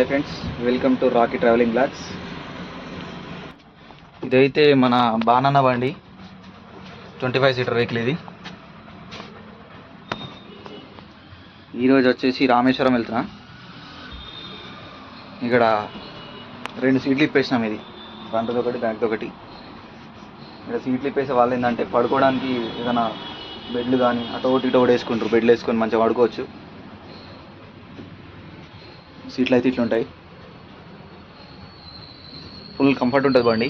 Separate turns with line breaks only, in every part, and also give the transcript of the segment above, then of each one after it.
Hi friends, welcome to Rocky travelling blogs. ఇదైతే మన బాణన్న బండి 25 సీటర్ వెహికల్. ఇది ఈరోజు వచ్చేసి రామేశ్వరం వెళ్తున్నా. ఇక్కడ 2 సీట్లు ఇప్పేసినాం. ఇది ఫ్రంట్ది ఒకటి, బ్యాక్ది ఒకటి. ఇక్కడ సీట్లు ఇప్పేసే వాళ్ళు ఏంటంటే పడుకోవడానికి ఏదైనా బెడ్లు కానీ అటు ఒకటి ఇటు ఒకటి వేసుకుంటారు. బెడ్లు వేసుకొని మంచిగా పడుకోవచ్చు. సీట్లు అయితే ఇట్లా ఉంటాయి. ఫుల్ కంఫర్ట్ ఉంటుంది బండి.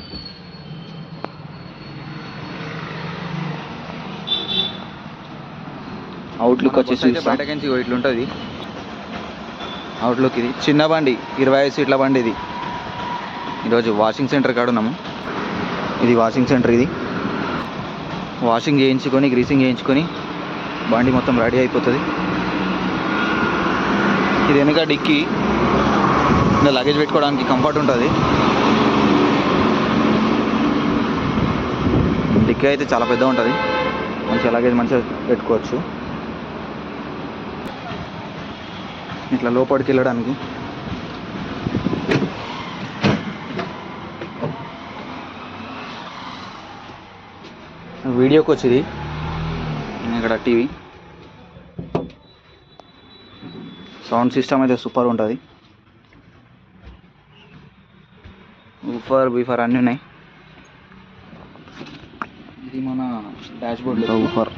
అవుట్లుక్ వచ్చేసి బయటకించి ఇట్లా ఉంటుంది అవుట్లుక్. ఇది చిన్న బండి, 25 సీట్ల బండి. ఇది ఈరోజు వాషింగ్ సెంటర్ కాడ ఉన్నాము. ఇది వాషింగ్ సెంటర్. ఇది వాషింగ్ చేయించుకొని గ్రీసింగ్ చేయించుకొని బండి మొత్తం రెడీ అయిపోతుంది. ఇది వెనక డిక్కీ, ఇంకా లగేజ్ పెట్టుకోవడానికి కంఫర్ట్ ఉంటుంది. డిక్కీ అయితే చాలా పెద్దగా ఉంటుంది, మంచిగా లగేజ్ మంచిగా పెట్టుకోవచ్చు. ఇట్లా లోపలికి వెళ్ళడానికి వీడియోకి వచ్చేది. ఇక్కడ టీవీ సౌండ్ సిస్టమ్ అయితే సూపర్ ఉంటుంది. ఊఫర్ బీఫర్ అన్నీ ఉన్నాయి. ఇది మన డాష్ బోర్డ్లో ఊఫర్.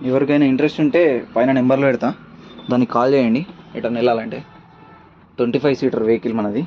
ఎవరికైనా ఇంట్రెస్ట్ ఉంటే పైన నెంబర్లో పెడతా, దానికి కాల్ చేయండి. ఎటన్నా వెళ్ళాలంటే 25 సీటర్ వెహికల్ మనది.